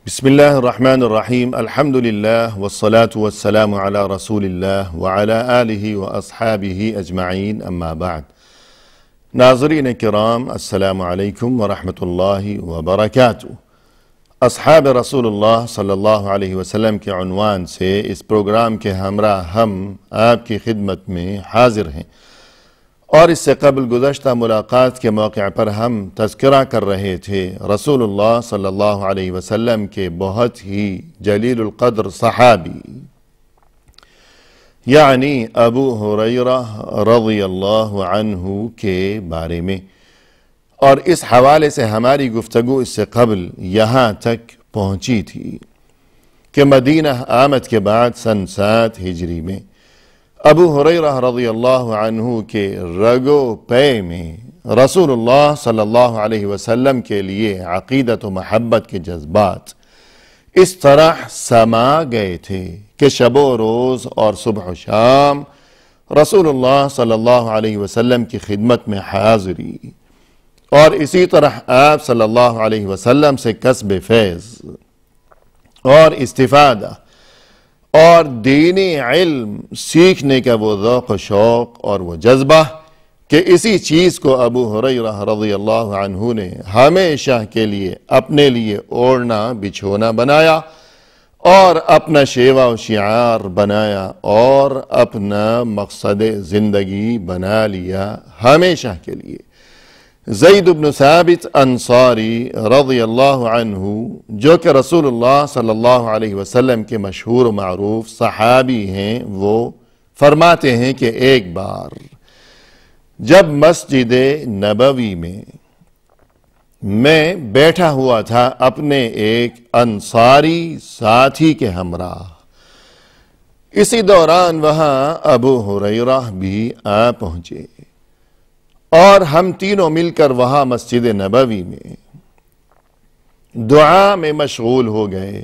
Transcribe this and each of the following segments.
بسم الله الرحمن الرحیم الحمد للہ والصلاة والسلام علی رسول اللہ وعلی آلہ واصحابہ اجمعین اما بعد۔ ناظرین کرام السلام علیکم ورحمۃ اللہ وبرکاتہ۔ اصحاب رسول اللہ صلی اللہ علیہ وسلم کے عنوان سے اس پروگرام کے ہمراہ ہم آپ کی خدمت میں حاضر ہیں، اور اس سے قبل گزشتہ ملاقات کے موقع پر ہم تذکرہ کر رہے تھے رسول اللہ صلی اللہ علیہ وسلم کے بہت ہی جلیل القدر صحابی یعنی ابو ہریرہ رضی اللہ عنہ کے بارے میں، اور اس حوالے سے ہماری گفتگو اس سے قبل یہاں تک پہنچی تھی کہ مدینہ آمد کے بعد سن 7 ہجری میں ابو ہریرہ رضی اللہ عنہ کے رگو پے میں رسول اللہ صلی اللہ علیہ وسلم کے لیے عقیدت و محبت کے جذبات اس طرح سما گئے تھے کہ شب و روز اور صبح و شام رسول اللہ صلی اللہ علیہ وسلم کی خدمت میں حاضری، اور اسی طرح آپ صلی اللہ علیہ وسلم سے کسب فیض اور استفادہ اور دینی علم سیکھنے کا وہ ذوق و شوق اور وہ جذبہ کہ اسی چیز کو ابو ہریرہ رضی اللہ عنہ نے ہمیشہ کے لیے اپنے لیے اوڑھنا بچھونا بنایا اور اپنا شیوہ و شعار بنایا اور اپنا مقصد زندگی بنا لیا ہمیشہ کے لیے۔ زید بن ثابت انصاری رضی اللہ عنہ جو کہ رسول اللہ صلی اللہ علیہ وسلم کے مشہور و معروف صحابی ہیں، وہ فرماتے ہیں کہ ایک بار جب مسجد نبوی میں بیٹھا ہوا تھا اپنے ایک انصاری ساتھی کے ہمراہ، اسی دوران وہاں ابو ہریرہ بھی آ پہنچے اور ہم تینوں مل کر وہاں مسجد نبوی میں دعا میں مشغول ہو گئے۔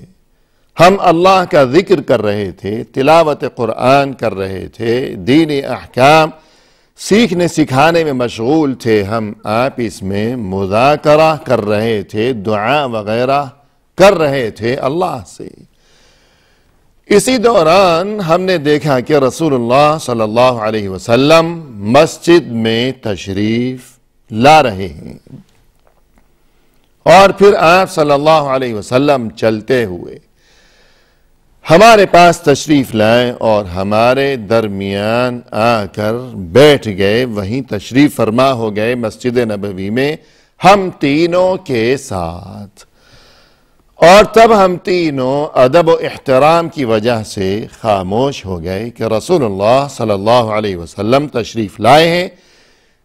ہم اللہ کا ذکر کر رہے تھے، تلاوت قرآن کر رہے تھے، دینی احکام سیکھنے سکھانے میں مشغول تھے، ہم آپس میں مذاکرہ کر رہے تھے، دعا وغیرہ کر رہے تھے اللہ سے۔ اسی دوران ہم نے دیکھا کہ رسول اللہ صلی اللہ علیہ وسلم مسجد میں تشریف لا رہے ہیں، اور پھر آپ صلی اللہ علیہ وسلم چلتے ہوئے ہمارے پاس تشریف لائے اور ہمارے درمیان آ کر بیٹھ گئے، وہیں تشریف فرما ہو گئے مسجد نبوی میں ہم تینوں کے ساتھ، اور تب ہم تینوں ادب و احترام کی وجہ سے خاموش ہو گئے کہ رسول اللہ صلی اللہ علیہ وسلم تشریف لائے ہیں،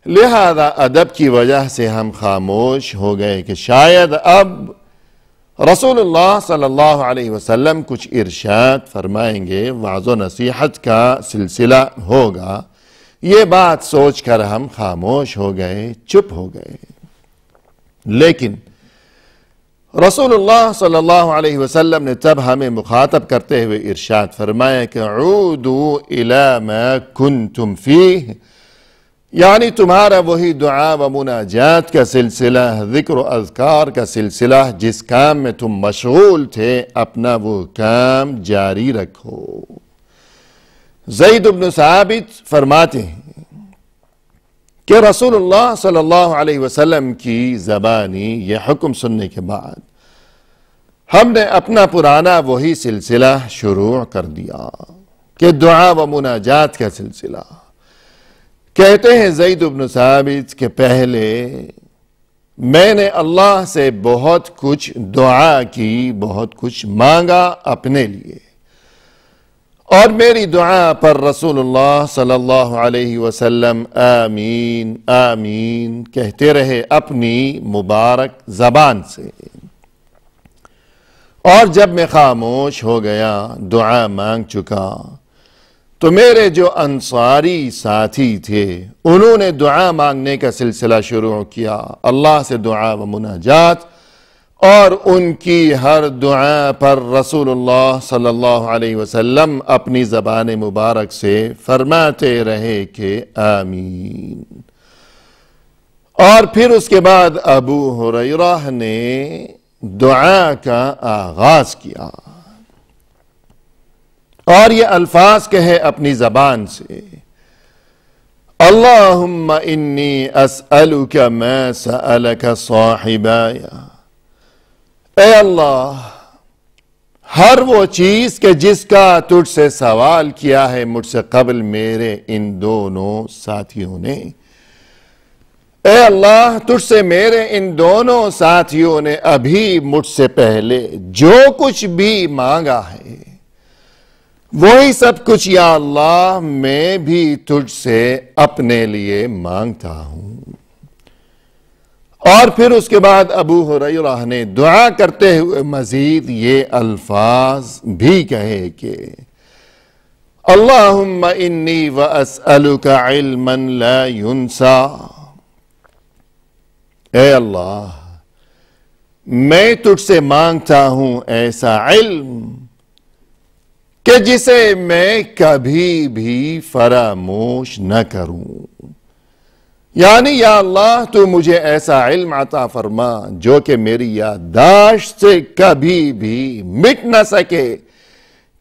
لہذا ادب کی وجہ سے ہم خاموش ہو گئے کہ شاید اب رسول اللہ صلی اللہ علیہ وسلم کچھ ارشاد فرمائیں گے، وعظ و نصیحت کا سلسلہ ہوگا، یہ بات سوچ کر ہم خاموش ہو گئے، چپ ہو گئے۔ لیکن رسول اللہ صلی اللہ علیہ وسلم نے تب ہمیں مخاطب کرتے ہوئے ارشاد فرمایا کہ عودوا الی ما کنتم فیہ، یعنی تمہارا وہی دعا و مناجات کا سلسلہ، ذکر و اذکار کا سلسلہ جس کام میں تم مشغول تھے، اپنا وہ کام جاری رکھو۔ زید بن ثابت فرماتے ہیں کہ رسول اللہ صلی اللہ علیہ وسلم کی زبانی یہ حکم سننے کے بعد ہم نے اپنا پرانا وہی سلسلہ شروع کر دیا کہ دعا و مناجات کا سلسلہ۔ کہتے ہیں زید بن ثابت کہ پہلے میں نے اللہ سے بہت کچھ دعا کی، بہت کچھ مانگا اپنے لیے، اور میری دعا پر رسول اللہ صلی اللہ علیہ وسلم آمین آمین کہتے رہے اپنی مبارک زبان سے، اور جب میں خاموش ہو گیا، دعا مانگ چکا، تو میرے جو انصاری ساتھی تھے انہوں نے دعا مانگنے کا سلسلہ شروع کیا، اللہ سے دعا و مناجات، اور ان کی ہر دعا پر رسول اللہ صلی اللہ علیہ وسلم اپنی زبان مبارک سے فرماتے رہے کہ آمین۔ اور پھر اس کے بعد ابو ہریرہ نے دعا کا آغاز کیا اور یہ الفاظ کہے اپنی زبان سے، اللہم انی اسألک ما سألک صاحبایا، اے اللہ ہر وہ چیز کہ جس کا تجھ سے سوال کیا ہے مجھ سے قبل میرے ان دونوں ساتھیوں نے، اے اللہ تجھ سے میرے ان دونوں ساتھیوں نے ابھی مجھ سے پہلے جو کچھ بھی مانگا ہے وہی سب کچھ یا اللہ میں بھی تجھ سے اپنے لیے مانگتا ہوں۔ اور پھر اس کے بعد ابو ہریرہ نے دعا کرتے ہوئے مزید یہ الفاظ بھی کہے کہ اللہم انی واسألک علما لا ینسا، اے اللہ میں تجھ سے مانگتا ہوں ایسا علم کہ جسے میں کبھی بھی فراموش نہ کروں، یعنی یا اللہ تو مجھے ایسا علم عطا فرما جو کہ میری یادداشت سے کبھی بھی مٹ نہ سکے،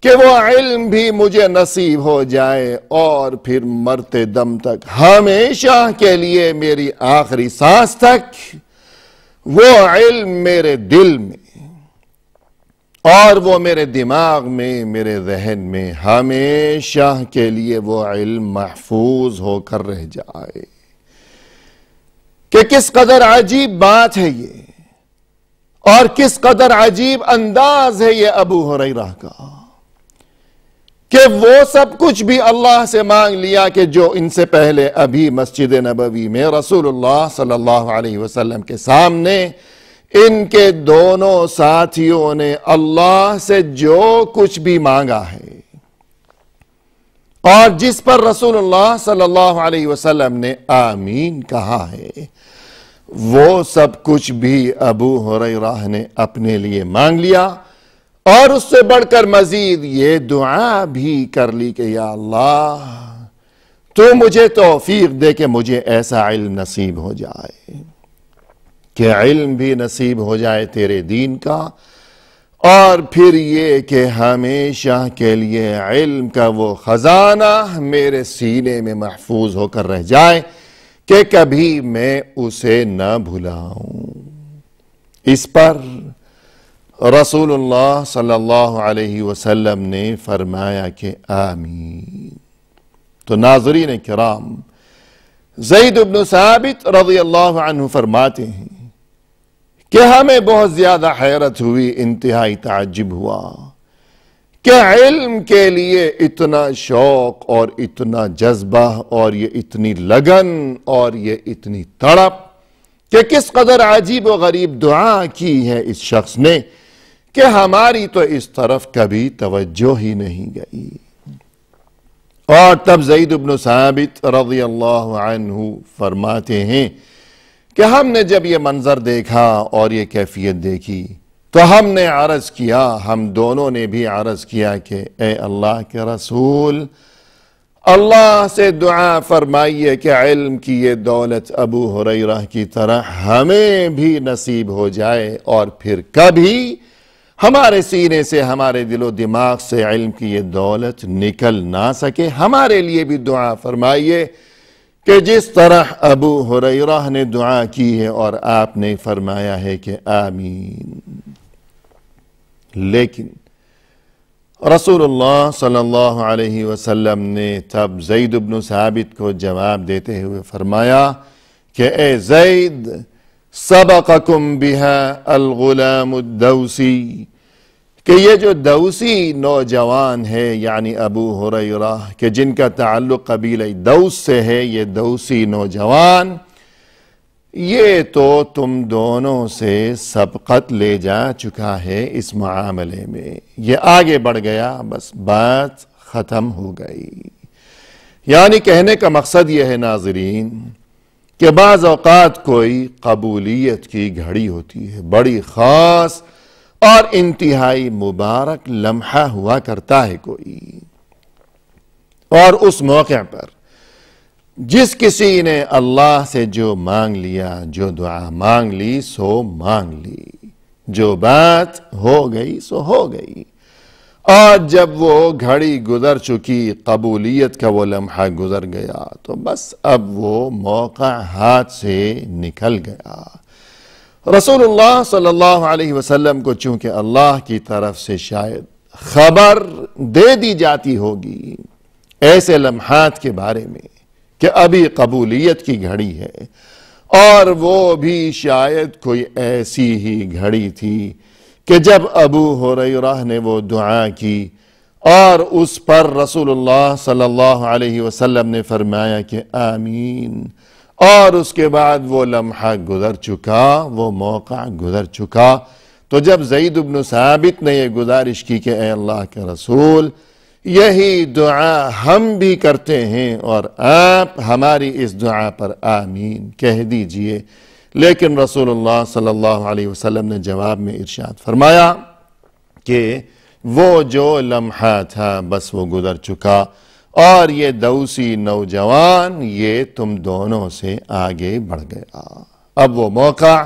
کہ وہ علم بھی مجھے نصیب ہو جائے اور پھر مرتے دم تک ہمیشہ کے لیے میری آخری سانس تک وہ علم میرے دل میں اور وہ میرے دماغ میں، میرے ذہن میں ہمیشہ کے لیے وہ علم محفوظ ہو کر رہ جائے۔ کہ کس قدر عجیب بات ہے یہ اور کس قدر عجیب انداز ہے یہ ابو ہریرہ کا، کہ وہ سب کچھ بھی اللہ سے مانگ لیا کہ جو ان سے پہلے ابھی مسجد نبوی میں رسول اللہ صلی اللہ علیہ وسلم کے سامنے ان کے دونوں ساتھیوں نے اللہ سے جو کچھ بھی مانگا ہے اور جس پر رسول اللہ صلی اللہ علیہ وسلم نے آمین کہا ہے، وہ سب کچھ بھی ابو ہریرہ نے اپنے لیے مانگ لیا اور اس سے بڑھ کر مزید یہ دعا بھی کر لی کہ یا اللہ تو مجھے توفیق دے کہ مجھے ایسا علم نصیب ہو جائے کہ علم بھی نصیب ہو جائے تیرے دین کا، اور پھر یہ کہ ہمیشہ کے لیے علم کا وہ خزانہ میرے سینے میں محفوظ ہو کر رہ جائے کہ کبھی میں اسے نہ بھلاؤں۔ اس پر رسول اللہ صلی اللہ علیہ وسلم نے فرمایا کہ آمین۔ تو ناظرین کرام، زید بن ثابت رضی اللہ عنہ فرماتے ہیں کہ ہمیں بہت زیادہ حیرت ہوئی، انتہائی تعجب ہوا کہ علم کے لیے اتنا شوق اور اتنا جذبہ اور یہ اتنی لگن اور یہ اتنی تڑپ کہ کس قدر عجیب و غریب دعا کی ہے اس شخص نے کہ ہماری تو اس طرف کبھی توجہ ہی نہیں گئی۔ اور تب زید بن ثابت رضی اللہ عنہ فرماتے ہیں کہ ہم نے جب یہ منظر دیکھا اور یہ کیفیت دیکھی تو ہم نے عرض کیا، ہم دونوں نے بھی عرض کیا کہ اے اللہ کے رسول، اللہ سے دعا فرمائیے کہ علم کی یہ دولت ابو ہریرہ کی طرح ہمیں بھی نصیب ہو جائے اور پھر کبھی ہمارے سینے سے، ہمارے دل و دماغ سے علم کی یہ دولت نکل نہ سکے۔ ہمارے لیے بھی دعا فرمائیے کہ جس طرح ابو ہریرہ نے دعا کی ہے اور آپ نے فرمایا ہے کہ آمین۔ لیکن رسول اللہ صلی اللہ علیہ وسلم نے تب زید بن ثابت کو جواب دیتے ہوئے فرمایا کہ اے زید، سبقکم بها الغلام الدوسی، کہ یہ جو دوسی نوجوان ہے یعنی ابو ہریرہ کہ جن کا تعلق قبیلہ دوس سے ہے، یہ دوسی نوجوان یہ تو تم دونوں سے سبقت لے جا چکا ہے اس معاملے میں، یہ آگے بڑھ گیا، بس بات ختم ہو گئی۔ یعنی کہنے کا مقصد یہ ہے ناظرین کہ بعض اوقات کوئی قبولیت کی گھڑی ہوتی ہے، بڑی خاص اور انتہائی مبارک لمحہ ہوا کرتا ہے کوئی، اور اس موقع پر جس کسی نے اللہ سے جو مانگ لیا، جو دعا مانگ لی سو مانگ لی، جو بات ہو گئی سو ہو گئی، اور جب وہ گھڑی گزر چکی، قبولیت کا وہ لمحہ گزر گیا، تو بس اب وہ موقع ہاتھ سے نکل گیا۔ رسول اللہ صلی اللہ علیہ وسلم کو چونکہ اللہ کی طرف سے شاید خبر دے دی جاتی ہوگی ایسے لمحات کے بارے میں کہ ابھی قبولیت کی گھڑی ہے، اور وہ بھی شاید کوئی ایسی ہی گھڑی تھی کہ جب ابو ہریرہ نے وہ دعا کی اور اس پر رسول اللہ صلی اللہ علیہ وسلم نے فرمایا کہ آمین، اور اس کے بعد وہ لمحہ گزر چکا، وہ موقع گزر چکا، تو جب زید بن ثابت نے یہ گزارش کی کہ اے اللہ کے رسول، یہی دعا ہم بھی کرتے ہیں اور آپ ہماری اس دعا پر آمین کہہ دیجئے، لیکن رسول اللہ صلی اللہ علیہ وسلم نے جواب میں ارشاد فرمایا کہ وہ جو لمحہ تھا بس وہ گزر چکا، اور یہ دوسی نوجوان یہ تم دونوں سے آگے بڑھ گیا، اب وہ موقع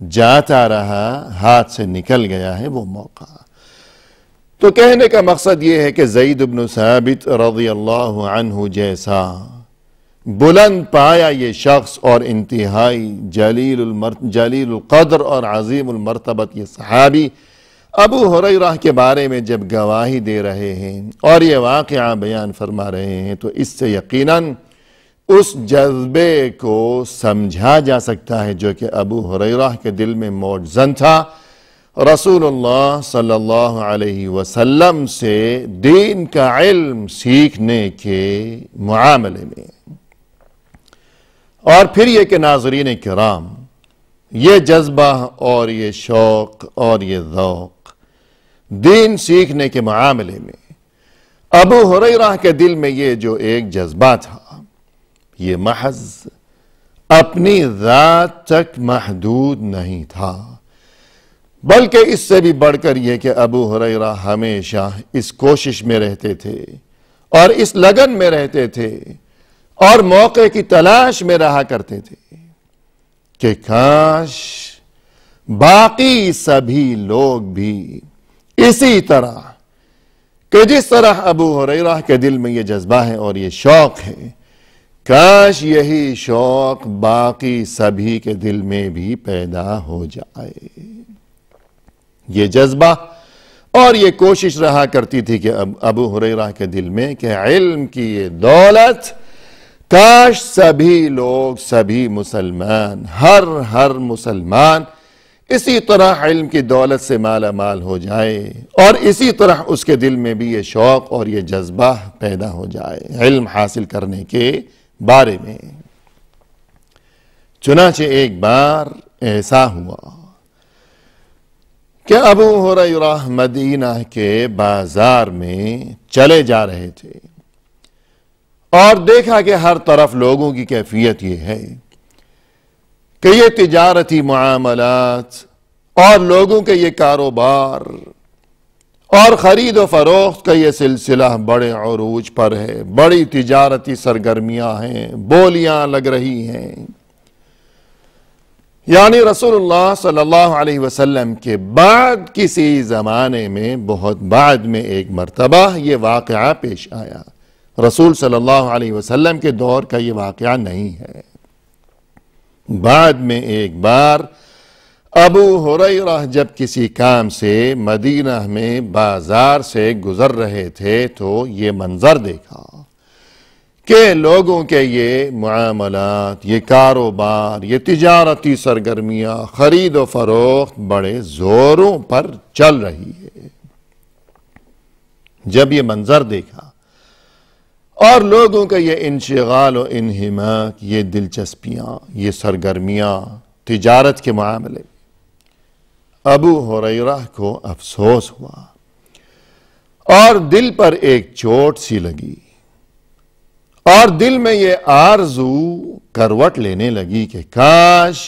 جاتا رہا، ہاتھ سے نکل گیا ہے وہ موقع۔ تو کہنے کا مقصد یہ ہے کہ زید بن ثابت رضی اللہ عنہ جیسا بلند پایا یہ شخص اور انتہائی جلیل القدر اور عظیم المرتبت یہ صحابی ابو ہریرہ کے بارے میں جب گواہی دے رہے ہیں اور یہ واقعہ بیان فرما رہے ہیں، تو اس سے یقیناً اس جذبے کو سمجھا جا سکتا ہے جو کہ ابو ہریرہ کے دل میں موجزن تھا رسول اللہ صلی اللہ علیہ وسلم سے دین کا علم سیکھنے کے معاملے میں۔ اور پھر یہ کہ ناظرین کرام، یہ جذبہ اور یہ شوق اور یہ ذوق دین سیکھنے کے معاملے میں ابو ہریرہ کے دل میں یہ جو ایک جذبہ تھا، یہ محض اپنی ذات تک محدود نہیں تھا، بلکہ اس سے بھی بڑھ کر یہ کہ ابو ہریرہ ہمیشہ اس کوشش میں رہتے تھے اور اس لگن میں رہتے تھے اور موقع کی تلاش میں رہا کرتے تھے کہ کاش باقی سبھی لوگ بھی اسی طرح کہ جس طرح ابو ہریرہ کے دل میں یہ جذبہ ہے اور یہ شوق ہے، کاش یہی شوق باقی سبھی کے دل میں بھی پیدا ہو جائے۔ یہ جذبہ اور یہ کوشش رہا کرتی تھی کہ ابو ہریرہ کے دل میں کہ علم کی یہ دولت کاش سبھی لوگ، سبھی مسلمان، ہر مسلمان اسی طرح علم کی دولت سے مالا مال ہو جائے، اور اسی طرح اس کے دل میں بھی یہ شوق اور یہ جذبہ پیدا ہو جائے علم حاصل کرنے کے بارے میں۔ چنانچہ ایک بار ایسا ہوا کہ ابو ہریرہ مدینہ کے بازار میں چلے جا رہے تھے اور دیکھا کہ ہر طرف لوگوں کی کیفیت یہ ہے کہ یہ تجارتی معاملات اور لوگوں کے یہ کاروبار اور خرید و فروخت کا یہ سلسلہ بڑے عروج پر ہے، بڑی تجارتی سرگرمیاں ہیں، بولیاں لگ رہی ہیں۔ یعنی رسول اللہ صلی اللہ علیہ وسلم کے بعد کسی زمانے میں بہت بعد میں ایک مرتبہ یہ واقعہ پیش آیا، رسول صلی اللہ علیہ وسلم کے دور کا یہ واقعہ نہیں ہے۔ بعد میں ایک بار ابو ہریرہ جب کسی کام سے مدینہ میں بازار سے گزر رہے تھے تو یہ منظر دیکھا کہ لوگوں کے یہ معاملات، یہ کاروبار، یہ تجارتی سرگرمیاں، خرید و فروخت بڑے زوروں پر چل رہی ہے۔ جب یہ منظر دیکھا اور لوگوں کا یہ انشغال و انہماک، یہ دلچسپیاں، یہ سرگرمیاں تجارت کے معاملے میں، ابو ہریرہ کو افسوس ہوا اور دل پر ایک چوٹ سی لگی، اور دل میں یہ آرزو کروٹ لینے لگی کہ کاش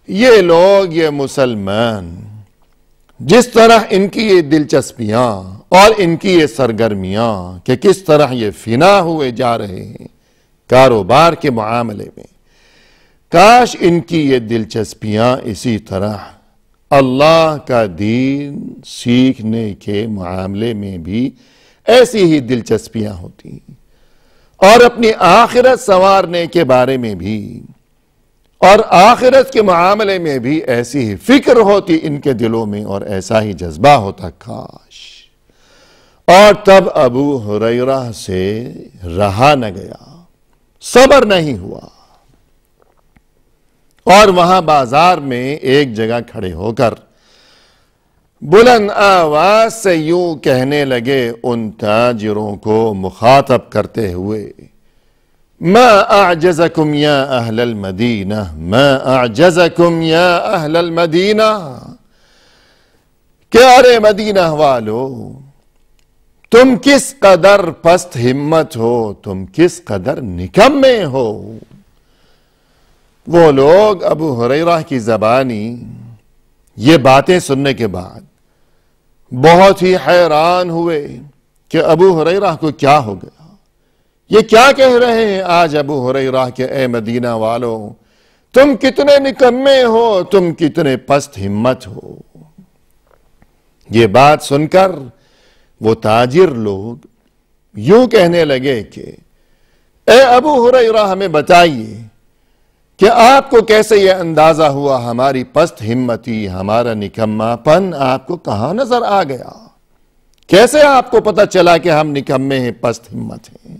یہ لوگ، یہ مسلمان، جس طرح ان کی یہ دلچسپیاں اور ان کی یہ سرگرمیاں کہ کس طرح یہ فنا ہوئے جا رہے ہیں کاروبار کے معاملے میں، کاش ان کی یہ دلچسپیاں اسی طرح اللہ کا دین سیکھنے کے معاملے میں بھی ایسی ہی دلچسپیاں ہوتی اور اپنی آخرت سنوارنے کے بارے میں بھی اور آخرت کے معاملے میں بھی ایسی ہی فکر ہوتی ان کے دلوں میں اور ایسا ہی جذبہ ہوتا کاش۔ اور تب ابو ہریرہ سے رہا نہ گیا، صبر نہیں ہوا، اور وہاں بازار میں ایک جگہ کھڑے ہو کر بلند آواز سے یوں کہنے لگے ان تاجروں کو مخاطب کرتے ہوئے، ما اعجزکم یا اہل المدینہ، ما اعجزکم یا اہل المدینہ، کہ ارے مدینہ والو، تم کس قدر پست ہمت ہو، تم کس قدر نکمے ہو۔ وہ لوگ ابو ہریرہ کی زبانی یہ باتیں سننے کے بعد بہت ہی حیران ہوئے کہ ابو ہریرہ کو کیا ہو گیا، یہ کیا کہہ رہے ہیں آج ابو ہریرہ کہ اے مدینہ والو، تم کتنے نکمے ہو، تم کتنے پست ہمت ہو۔ یہ بات سن کر وہ تاجر لوگ یوں کہنے لگے کہ اے ابو ہریرہ، ہمیں بتائیے کہ آپ کو کیسے یہ اندازہ ہوا، ہماری پست ہمتی، ہمارا نکما پن آپ کو کہاں نظر آ گیا، کیسے آپ کو پتہ چلا کہ ہم نکمے ہیں، پست ہمت ہیں۔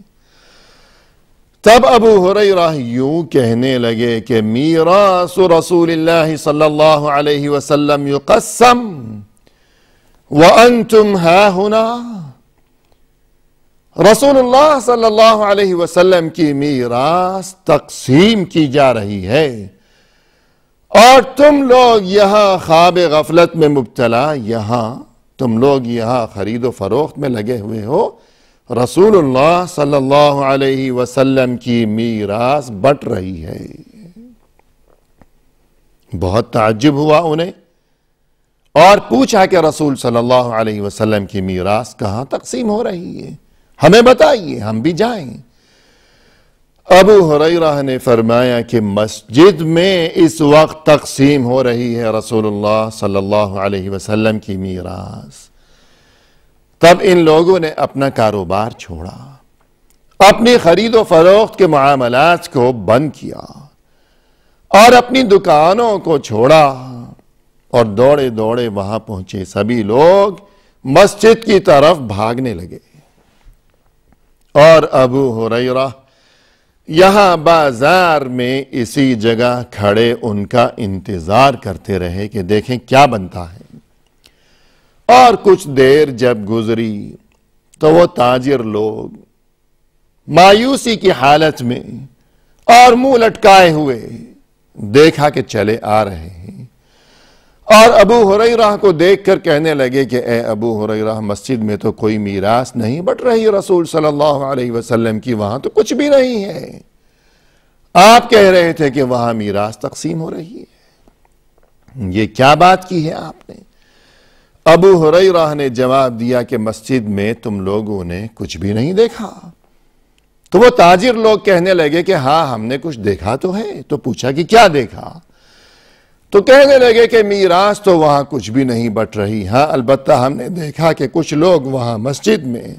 تب ابو ہریرہ یوں کہنے لگے کہ میراث رسول اللہ صلی اللہ علیہ وسلم یقسم وانتم ہاہنا، رسول اللہ صلی اللہ علیہ وسلم کی میراث تقسیم کی جا رہی ہے اور تم لوگ یہاں خواب غفلت میں مبتلا، تم لوگ یہاں خرید و فروخت میں لگے ہوئے ہو۔ رسول اللہ صلی اللہ علیہ وسلم کی میراث بٹ رہی ہے۔ بہت تعجب ہوا انہیں اور پوچھا کہ رسول صلی اللہ علیہ وسلم کی میراث کہاں تقسیم ہو رہی ہے، ہمیں بتائیے، ہم بھی جائیں۔ ابو ہریرہ نے فرمایا کہ مسجد میں اس وقت تقسیم ہو رہی ہے رسول اللہ صلی اللہ علیہ وسلم کی میراث۔ تب ان لوگوں نے اپنا کاروبار چھوڑا، اپنی خرید و فروخت کے معاملات کو بند کیا اور اپنی دکانوں کو چھوڑا اور دوڑے دوڑے وہاں پہنچے۔ سبھی لوگ مسجد کی طرف بھاگنے لگے اور ابو ہریرہ یہاں بازار میں اسی جگہ کھڑے ان کا انتظار کرتے رہے کہ دیکھیں کیا بنتا ہے۔ اور کچھ دیر جب گزری تو وہ تاجر لوگ مایوسی کی حالت میں اور منہ لٹکائے ہوئے دیکھا کہ چلے آ رہے ہیں اور ابو ہریرہ کو دیکھ کر کہنے لگے کہ اے ابو ہریرہ، مسجد میں تو کوئی میراث نہیں بٹ رہی رسول صلی اللہ علیہ وسلم کی، وہاں تو کچھ بھی نہیں ہے، آپ کہہ رہے تھے کہ وہاں میراث تقسیم ہو رہی ہے، یہ کیا بات کی ہے آپ نے؟ ابو ہریرہ نے جواب دیا کہ مسجد میں تم لوگوں نے کچھ بھی نہیں دیکھا۔ تو وہ تاجر لوگ کہنے لگے کہ ہاں ہم نے کچھ دیکھا تو ہے۔ تو پوچھا کہ کیا دیکھا؟ تو کہنے لگے کہ میراث تو وہاں کچھ بھی نہیں بٹ رہی، ہاں البتہ ہم نے دیکھا کہ کچھ لوگ وہاں مسجد میں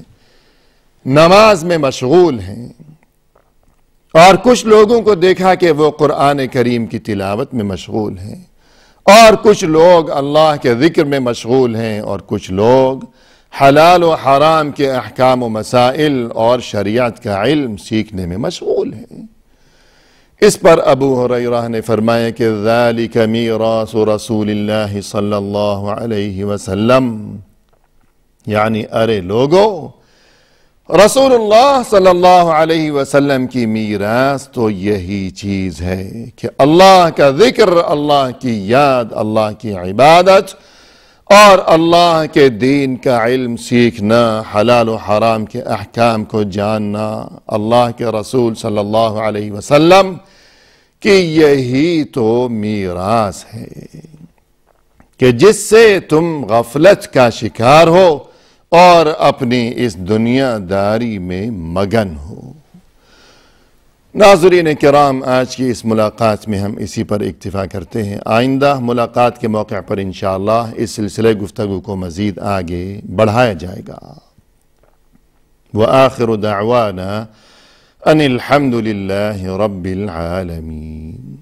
نماز میں مشغول ہیں اور کچھ لوگوں کو دیکھا کہ وہ قرآن کریم کی تلاوت میں مشغول ہیں اور کچھ لوگ اللہ کے ذکر میں مشغول ہیں اور کچھ لوگ حلال و حرام کے احکام و مسائل اور شریعت کا علم سیکھنے میں مشغول ہیں۔ اس پر ابو ہریرہ نے فرمایا کہ ذالک میراث رسول اللہ صلی اللہ علیہ وسلم، یعنی ارے لوگو، رسول اللہ صلی اللہ علیہ وسلم کی میراث تو یہی چیز ہے کہ اللہ کا ذکر، اللہ کی یاد، اللہ کی عبادت اور اللہ کے دین کا علم سیکھنا، حلال و حرام کے احکام کو جاننا، اللہ کے رسول صلی اللہ علیہ وسلم کہ یہی تو میراث ہے کہ جس سے تم غفلت کا شکار ہو اور اپنی اس دنیا داری میں مگن ہو۔ ناظرین کرام، آج کی اس ملاقات میں ہم اسی پر اکتفا کرتے ہیں۔ آئندہ ملاقات کے موقع پر انشاءاللہ اس سلسلے گفتگو کو مزید آگے بڑھایا جائے گا۔ وآخر دعوانا ان الحمد للہ رب العالمین۔